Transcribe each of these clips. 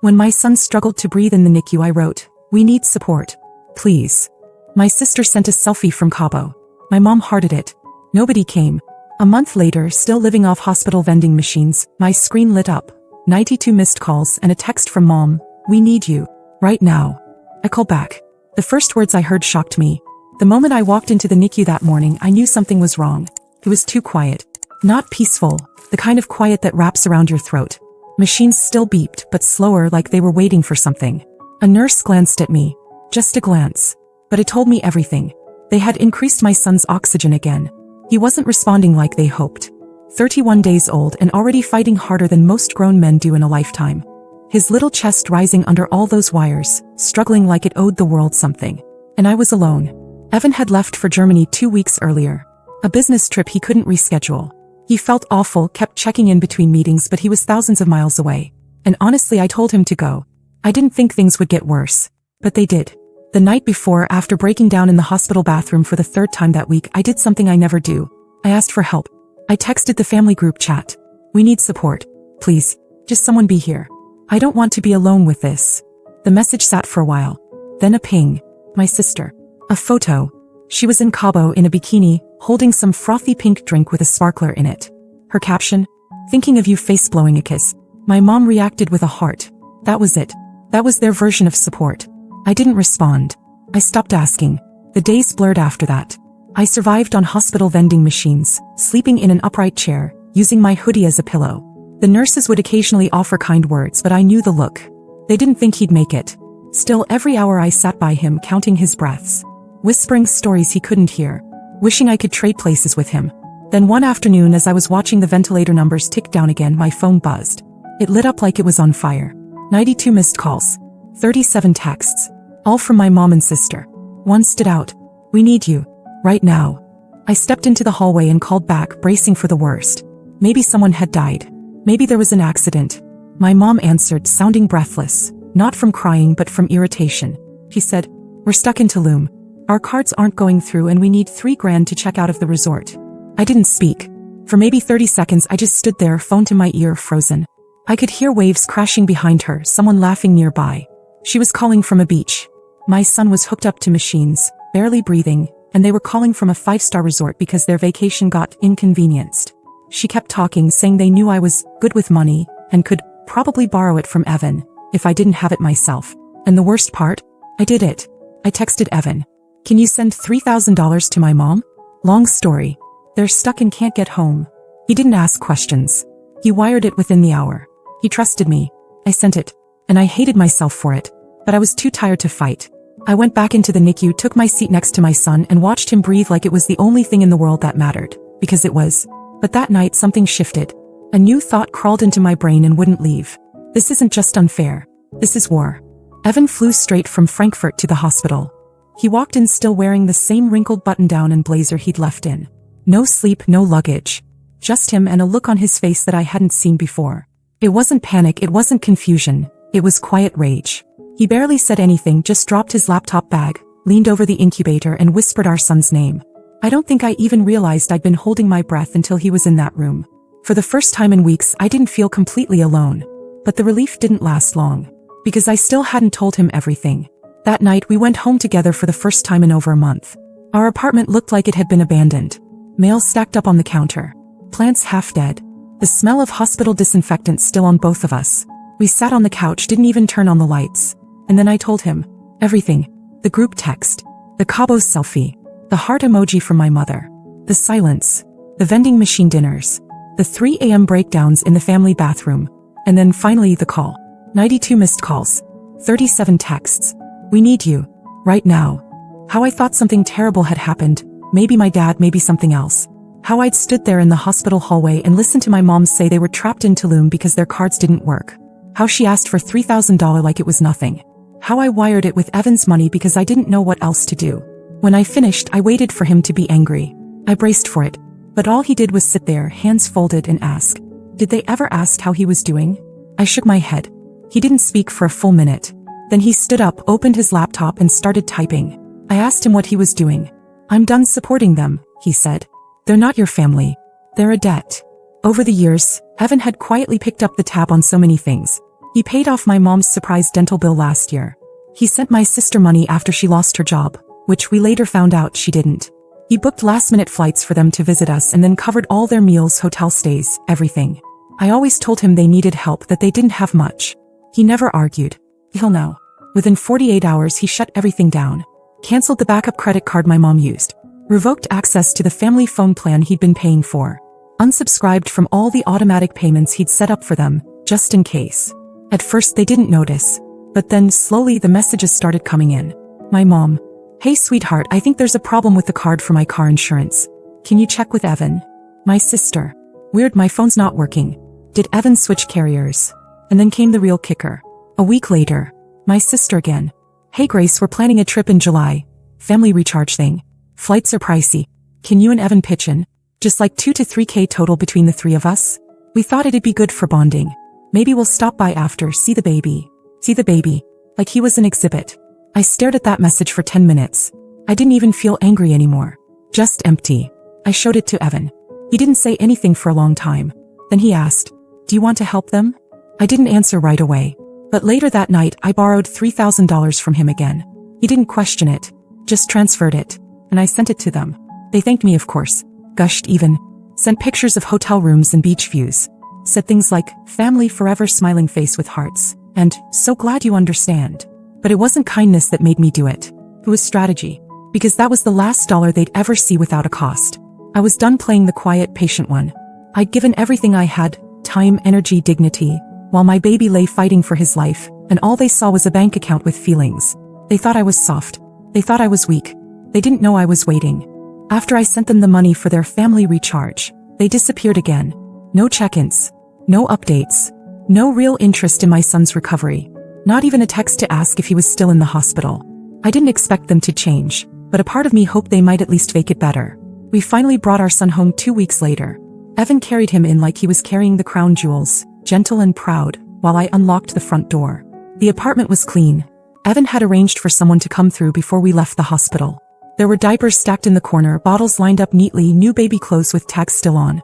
When my son struggled to breathe in the NICU, I wrote, "We need support. Please." My sister sent a selfie from Cabo. My mom hearted it. Nobody came. A month later, still living off hospital vending machines, my screen lit up. 92 missed calls and a text from Mom, "We need you. Right now." I called back. The first words I heard shocked me. The moment I walked into the NICU that morning, I knew something was wrong. It was too quiet. Not peaceful, the kind of quiet that wraps around your throat. Machines still beeped, but slower, like they were waiting for something. A nurse glanced at me. Just a glance. But it told me everything. They had increased my son's oxygen again. He wasn't responding like they hoped. 31 days old and already fighting harder than most grown men do in a lifetime. His little chest rising under all those wires, struggling like it owed the world something. And I was alone. Evan had left for Germany 2 weeks earlier. A business trip he couldn't reschedule. He felt awful, kept checking in between meetings, but he was thousands of miles away. And honestly, I told him to go. I didn't think things would get worse. But they did. The night before, after breaking down in the hospital bathroom for the 3rd time that week, I did something I never do. I asked for help. I texted the family group chat. "We need support. Please. Just someone be here. I don't want to be alone with this." The message sat for a while. Then a ping. My sister. A photo. She was in Cabo in a bikini, holding some frothy pink drink with a sparkler in it. Her caption? "Thinking of you, face blowing a kiss." My mom reacted with a heart. That was it. That was their version of support. I didn't respond. I stopped asking. The days blurred after that. I survived on hospital vending machines, sleeping in an upright chair, using my hoodie as a pillow. The nurses would occasionally offer kind words, but I knew the look. They didn't think he'd make it. Still, every hour I sat by him, counting his breaths, whispering stories he couldn't hear, wishing I could trade places with him. Then one afternoon, as I was watching the ventilator numbers tick down again, my phone buzzed. It lit up like it was on fire. 92 missed calls. 37 texts. All from my mom and sister. One stood out. "We need you. Right now." I stepped into the hallway and called back, bracing for the worst. Maybe someone had died. Maybe there was an accident. My mom answered, sounding breathless, not from crying but from irritation. She said, "We're stuck in Tulum. Our cards aren't going through and we need $3,000 to check out of the resort." I didn't speak. For maybe 30 seconds I just stood there, phone to my ear, frozen. I could hear waves crashing behind her, someone laughing nearby. She was calling from a beach. My son was hooked up to machines, barely breathing, and they were calling from a 5-star resort because their vacation got inconvenienced. She kept talking, saying they knew I was good with money and could probably borrow it from Evan if I didn't have it myself. And the worst part? I did it. I texted Evan. "Can you send $3,000 to my mom?" Long story. They're stuck and can't get home. He didn't ask questions. He wired it within the hour. He trusted me. I sent it. And I hated myself for it. But I was too tired to fight. I went back into the NICU, took my seat next to my son, and watched him breathe like it was the only thing in the world that mattered. Because it was. But that night something shifted. A new thought crawled into my brain and wouldn't leave. This isn't just unfair. This is war. Evan flew straight from Frankfurt to the hospital. He walked in still wearing the same wrinkled button-down and blazer he'd left in. No sleep, no luggage. Just him and a look on his face that I hadn't seen before. It wasn't panic, it wasn't confusion. It was quiet rage. He barely said anything, just dropped his laptop bag, leaned over the incubator and whispered our son's name. I don't think I even realized I'd been holding my breath until he was in that room. For the first time in weeks, I didn't feel completely alone. But the relief didn't last long. Because I still hadn't told him everything. That night we went home together for the first time in over a month. Our apartment looked like it had been abandoned. Mail stacked up on the counter. Plants half dead. The smell of hospital disinfectant still on both of us. We sat on the couch, didn't even turn on the lights. And then I told him. Everything. The group text. The Cabo selfie. The heart emoji from my mother. The silence. The vending machine dinners. The 3 a.m. breakdowns in the family bathroom. And then finally the call. 92 missed calls. 37 texts. "We need you. Right now." How I thought something terrible had happened. Maybe my dad, maybe something else. How I'd stood there in the hospital hallway and listened to my mom say they were trapped in Tulum because their cards didn't work. How she asked for $3,000 like it was nothing. How I wired it with Evan's money because I didn't know what else to do. When I finished, I waited for him to be angry. I braced for it. But all he did was sit there, hands folded, and ask. Did they ever ask how he was doing? I shook my head. He didn't speak for a full minute. Then he stood up, opened his laptop, and started typing. I asked him what he was doing. "I'm done supporting them," he said. "They're not your family. They're a debt." Over the years, Evan had quietly picked up the tab on so many things. He paid off my mom's surprise dental bill last year. He sent my sister money after she lost her job, which we later found out she didn't. He booked last-minute flights for them to visit us and then covered all their meals, hotel stays, everything. I always told him they needed help, that they didn't have much. He never argued. He'll know. Within 48 hours he shut everything down. Cancelled the backup credit card my mom used. Revoked access to the family phone plan he'd been paying for. Unsubscribed from all the automatic payments he'd set up for them, just in case. At first they didn't notice, but then slowly the messages started coming in. My mom. Hey sweetheart, I think there's a problem with the card for my car insurance. Can you check with Evan? My sister. Weird, my phone's not working. Did Evan switch carriers? And then came the real kicker. A week later. My sister again. Hey Grace, we're planning a trip in July. Family recharge thing. Flights are pricey. Can you and Evan pitch in? Just like 2 to 3K total between the three of us? We thought it'd be good for bonding. Maybe we'll stop by after, see the baby. See the baby. Like he was an exhibit. I stared at that message for 10 minutes. I didn't even feel angry anymore. Just empty. I showed it to Evan. He didn't say anything for a long time. Then he asked, do you want to help them? I didn't answer right away. But later that night I borrowed $3,000 from him again. He didn't question it. Just transferred it. And I sent it to them. They thanked me, of course. Gushed even. Sent pictures of hotel rooms and beach views. Said things like, family forever, smiling face with hearts. And, so glad you understand. But it wasn't kindness that made me do it. It was strategy. Because that was the last dollar they'd ever see without a cost. I was done playing the quiet, patient one. I'd given everything I had, time, energy, dignity, while my baby lay fighting for his life, and all they saw was a bank account with feelings. They thought I was soft. They thought I was weak. They didn't know I was waiting. After I sent them the money for their family recharge, they disappeared again. No check-ins. No updates. No real interest in my son's recovery. Not even a text to ask if he was still in the hospital. I didn't expect them to change, but a part of me hoped they might at least make it better. We finally brought our son home 2 weeks later. Evan carried him in like he was carrying the crown jewels, gentle and proud, while I unlocked the front door. The apartment was clean. Evan had arranged for someone to come through before we left the hospital. There were diapers stacked in the corner, bottles lined up neatly, new baby clothes with tags still on.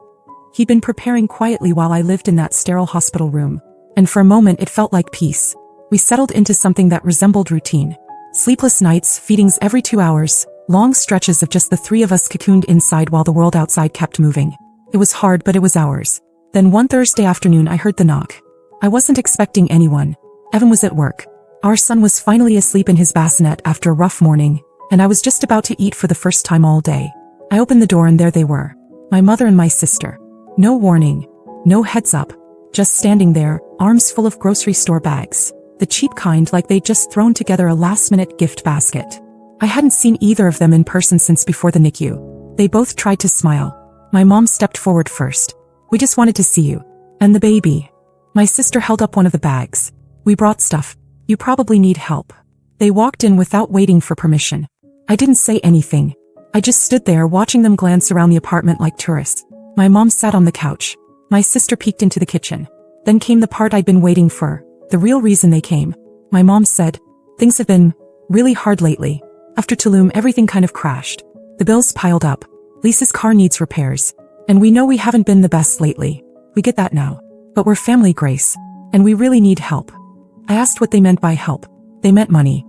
He'd been preparing quietly while I lived in that sterile hospital room, and for a moment it felt like peace. We settled into something that resembled routine. Sleepless nights, feedings every 2 hours, long stretches of just the three of us cocooned inside while the world outside kept moving. It was hard, but it was ours. Then one Thursday afternoon I heard the knock. I wasn't expecting anyone. Evan was at work. Our son was finally asleep in his bassinet after a rough morning, and I was just about to eat for the first time all day. I opened the door and there they were. My mother and my sister. No warning. No heads up. Just standing there, arms full of grocery store bags. The cheap kind, like they'd just thrown together a last-minute gift basket. I hadn't seen either of them in person since before the NICU. They both tried to smile. My mom stepped forward first. We just wanted to see you. And the baby. My sister held up one of the bags. We brought stuff. You probably need help. They walked in without waiting for permission. I didn't say anything. I just stood there watching them glance around the apartment like tourists. My mom sat on the couch. My sister peeked into the kitchen. Then came the part I'd been waiting for. The real reason they came. My mom said, things have been really hard lately. After Tulum, everything kind of crashed. The bills piled up. Lisa's car needs repairs. And we know we haven't been the best lately. We get that now. But we're family, Grace. And we really need help. I asked what they meant by help. They meant money.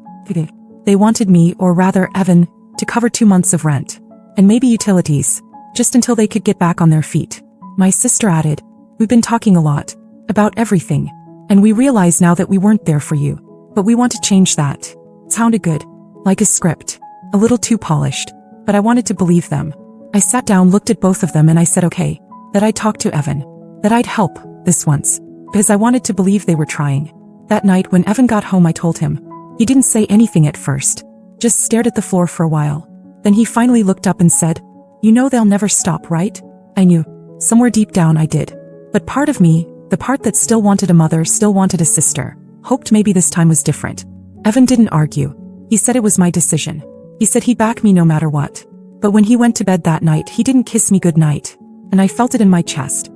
They wanted me, or rather Evan, to cover 2 months of rent. And maybe utilities. Just until they could get back on their feet. My sister added, we've been talking a lot. About everything. And we realize now that we weren't there for you. But we want to change that. It sounded good. Like a script. A little too polished. But I wanted to believe them. I sat down, looked at both of them, and I said okay. That I'd talk to Evan. That I'd help, this once. Because I wanted to believe they were trying. That night when Evan got home I told him. He didn't say anything at first. Just stared at the floor for a while. Then he finally looked up and said, you know they'll never stop, right? I knew. Somewhere deep down I did. But part of me, the part that still wanted a mother, still wanted a sister, hoped maybe this time was different. Evan didn't argue. He said it was my decision. He said he'd back me no matter what. But when he went to bed that night he didn't kiss me goodnight. And I felt it in my chest.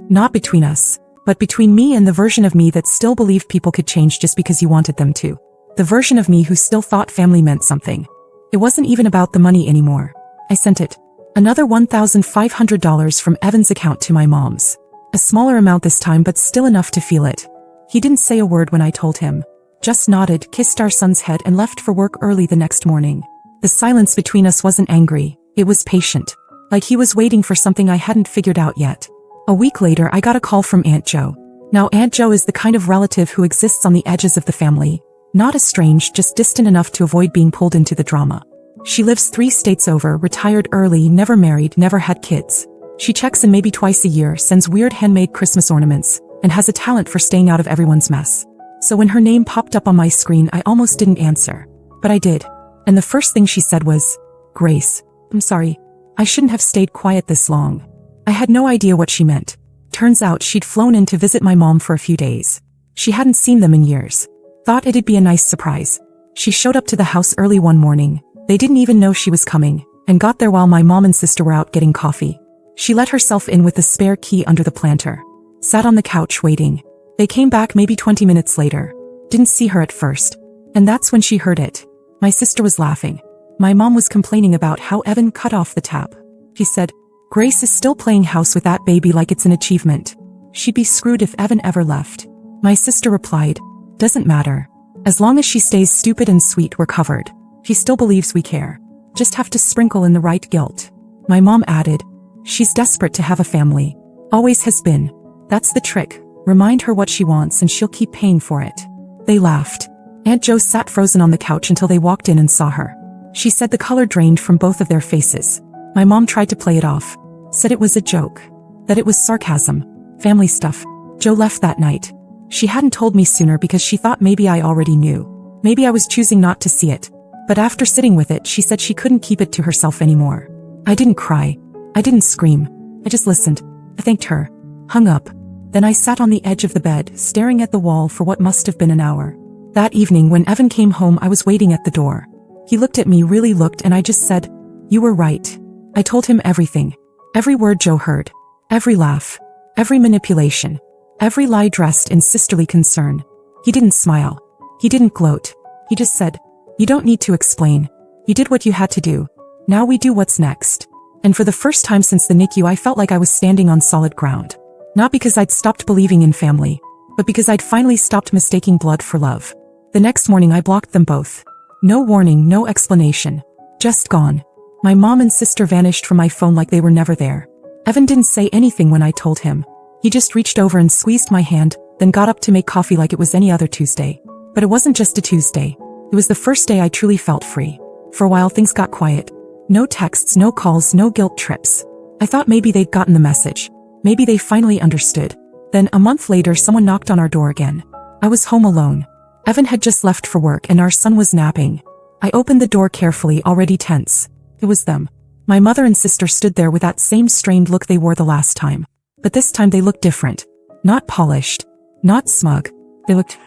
Not between us, but between me and the version of me that still believed people could change just because you wanted them to. The version of me who still thought family meant something. It wasn't even about the money anymore. I sent it. Another $1,500 from Evan's account to my mom's. A smaller amount this time, but still enough to feel it. He didn't say a word when I told him. Just nodded, kissed our son's head and left for work early the next morning. The silence between us wasn't angry, it was patient. Like he was waiting for something I hadn't figured out yet. A week later I got a call from Aunt Jo. Now Aunt Jo is the kind of relative who exists on the edges of the family. Not estranged, just distant enough to avoid being pulled into the drama. She lives 3 states over, retired early, never married, never had kids. She checks in maybe twice a year, sends weird handmade Christmas ornaments, and has a talent for staying out of everyone's mess. So when her name popped up on my screen I almost didn't answer. But I did. And the first thing she said was, "Grace, I'm sorry. I shouldn't have stayed quiet this long." I had no idea what she meant. Turns out she'd flown in to visit my mom for a few days. She hadn't seen them in years. Thought it'd be a nice surprise. She showed up to the house early one morning. They didn't even know she was coming, and got there while my mom and sister were out getting coffee. She let herself in with the spare key under the planter. Sat on the couch waiting. They came back maybe 20 minutes later. Didn't see her at first. And that's when she heard it. My sister was laughing. My mom was complaining about how Evan cut off the tap. She said, "Grace is still playing house with that baby like it's an achievement. She'd be screwed if Evan ever left." My sister replied, "Doesn't matter. As long as she stays stupid and sweet, we're covered. He still believes we care. Just have to sprinkle in the right guilt." My mom added, "She's desperate to have a family. Always has been. That's the trick. Remind her what she wants and she'll keep paying for it." They laughed. Aunt Jo sat frozen on the couch until they walked in and saw her. She said the color drained from both of their faces. My mom tried to play it off. Said it was a joke. That it was sarcasm. Family stuff. Jo left that night. She hadn't told me sooner because she thought maybe I already knew. Maybe I was choosing not to see it. But after sitting with it, she said she couldn't keep it to herself anymore. I didn't cry. I didn't scream. I just listened. I thanked her. Hung up. Then I sat on the edge of the bed, staring at the wall for what must have been an hour. That evening when Evan came home I was waiting at the door. He looked at me, really looked, and I just said, "You were right." I told him everything. Every word Jo heard. Every laugh. Every manipulation. Every lie dressed in sisterly concern. He didn't smile. He didn't gloat. He just said, "You don't need to explain. You did what you had to do. Now we do what's next." And for the first time since the NICU I felt like I was standing on solid ground. Not because I'd stopped believing in family, but because I'd finally stopped mistaking blood for love. The next morning I blocked them both. No warning, no explanation. Just gone. My mom and sister vanished from my phone like they were never there. Evan didn't say anything when I told him. He just reached over and squeezed my hand, then got up to make coffee like it was any other Tuesday. But it wasn't just a Tuesday. It was the first day I truly felt free. For a while things got quiet. No texts, no calls, no guilt trips. I thought maybe they'd gotten the message. Maybe they finally understood. Then a month later someone knocked on our door again. I was home alone. Evan had just left for work and our son was napping. I opened the door carefully, already tense. It was them. My mother and sister stood there with that same strained look they wore the last time. But this time they looked different. Not polished. Not smug. They looked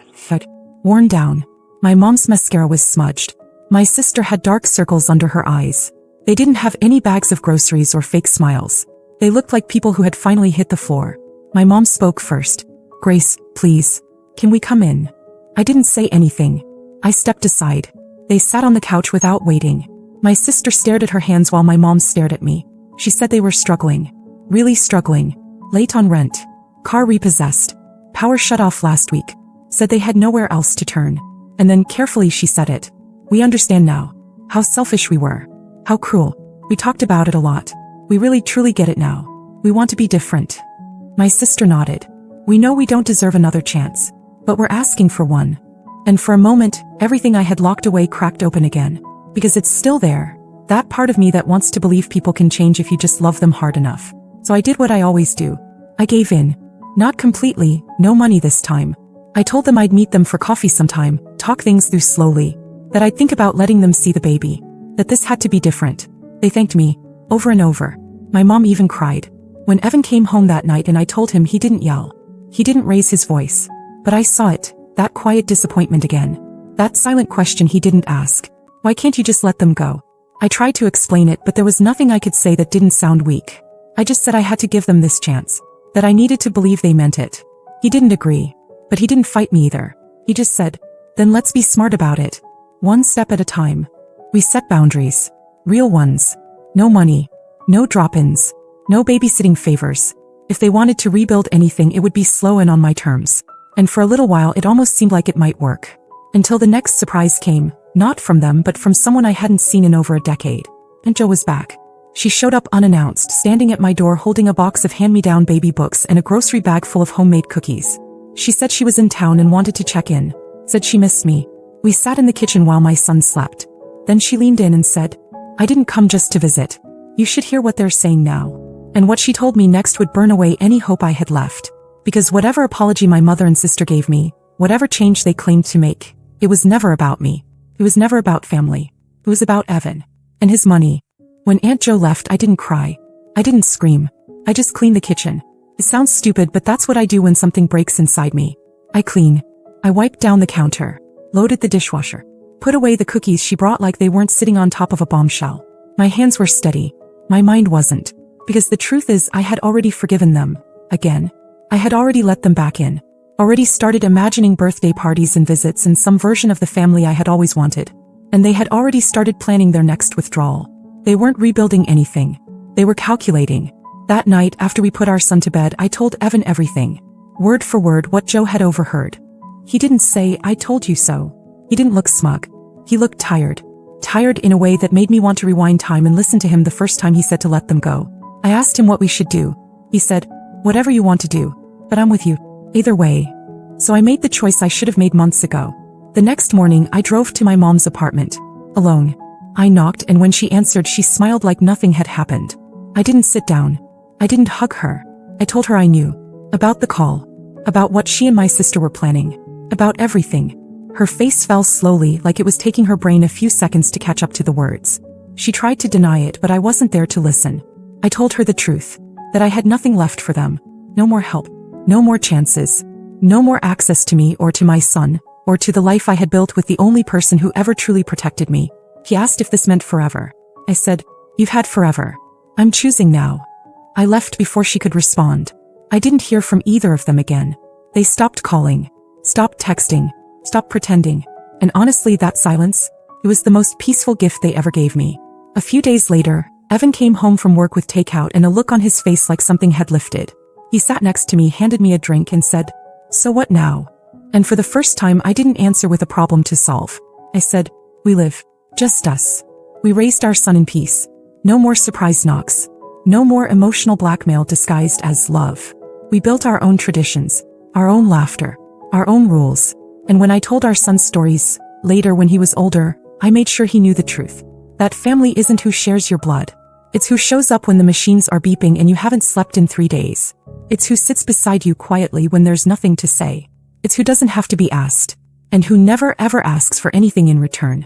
worn down. My mom's mascara was smudged. My sister had dark circles under her eyes. They didn't have any bags of groceries or fake smiles. They looked like people who had finally hit the floor. My mom spoke first. "Grace, please. Can we come in?" I didn't say anything. I stepped aside. They sat on the couch without waiting. My sister stared at her hands while my mom stared at me. She said they were struggling. Really struggling. Late on rent. Car repossessed. Power shut off last week. Said they had nowhere else to turn. And then carefully she said it. "We understand now. How selfish we were. How cruel. We talked about it a lot. We really truly get it now. We want to be different." My sister nodded. "We know we don't deserve another chance. But we're asking for one." And for a moment, everything I had locked away cracked open again. Because it's still there. That part of me that wants to believe people can change if you just love them hard enough. So I did what I always do. I gave in. Not completely, no money this time. I told them I'd meet them for coffee sometime, talk things through slowly. That I'd think about letting them see the baby. That this had to be different. They thanked me, over and over. My mom even cried. When Evan came home that night and I told him, he didn't yell. He didn't raise his voice. But I saw it, that quiet disappointment again. That silent question he didn't ask. "Why can't you just let them go?" I tried to explain it, but there was nothing I could say that didn't sound weak. I just said I had to give them this chance. That I needed to believe they meant it. He didn't agree. But he didn't fight me either. He just said, "Then let's be smart about it. One step at a time." We set boundaries. Real ones. No money. No drop-ins. No babysitting favors. If they wanted to rebuild anything, it would be slow and on my terms. And for a little while it almost seemed like it might work. Until the next surprise came, not from them but from someone I hadn't seen in over a decade. Aunt Jo was back. She showed up unannounced, standing at my door holding a box of hand-me-down baby books and a grocery bag full of homemade cookies. She said she was in town and wanted to check in. Said she missed me. We sat in the kitchen while my son slept. Then she leaned in and said, "I didn't come just to visit. You should hear what they're saying now." And what she told me next would burn away any hope I had left. Because whatever apology my mother and sister gave me, whatever change they claimed to make, it was never about me. It was never about family. It was about Evan. And his money. When Aunt Jo left, I didn't cry. I didn't scream. I just cleaned the kitchen. It sounds stupid, but that's what I do when something breaks inside me. I clean. I wiped down the counter. Loaded the dishwasher. Put away the cookies she brought like they weren't sitting on top of a bombshell. My hands were steady. My mind wasn't. Because the truth is, I had already forgiven them. Again. I had already let them back in. Already started imagining birthday parties and visits and some version of the family I had always wanted. And they had already started planning their next withdrawal. They weren't rebuilding anything. They were calculating. That night, after we put our son to bed, I told Evan everything. Word for word what Jo had overheard. He didn't say, "I told you so." He didn't look smug. He looked tired. Tired in a way that made me want to rewind time and listen to him the first time he said to let them go. I asked him what we should do. He said, "Whatever you want to do. But I'm with you. Either way." So I made the choice I should have made months ago. The next morning, I drove to my mom's apartment. Alone. I knocked, and when she answered, she smiled like nothing had happened. I didn't sit down. I didn't hug her. I told her I knew. About the call. About what she and my sister were planning. About everything. Her face fell slowly, like it was taking her brain a few seconds to catch up to the words. She tried to deny it, but I wasn't there to listen. I told her the truth. That I had nothing left for them. No more help. No more chances. No more access to me or to my son, or to the life I had built with the only person who ever truly protected me. He asked if this meant forever. I said, "You've had forever. I'm choosing now." I left before she could respond. I didn't hear from either of them again. They stopped calling. Stopped texting. Stopped pretending. And honestly, that silence, it was the most peaceful gift they ever gave me. A few days later, Evan came home from work with takeout and a look on his face like something had lifted. He sat next to me, handed me a drink and said, "So what now?" And for the first time, I didn't answer with a problem to solve. I said, "We live. Just us. We raised our son in peace. No more surprise knocks. No more emotional blackmail disguised as love. We built our own traditions, our own laughter, our own rules. And when I told our son stories, later when he was older, I made sure he knew the truth. That family isn't who shares your blood. It's who shows up when the machines are beeping and you haven't slept in 3 days. It's who sits beside you quietly when there's nothing to say. It's who doesn't have to be asked. And who never ever asks for anything in return.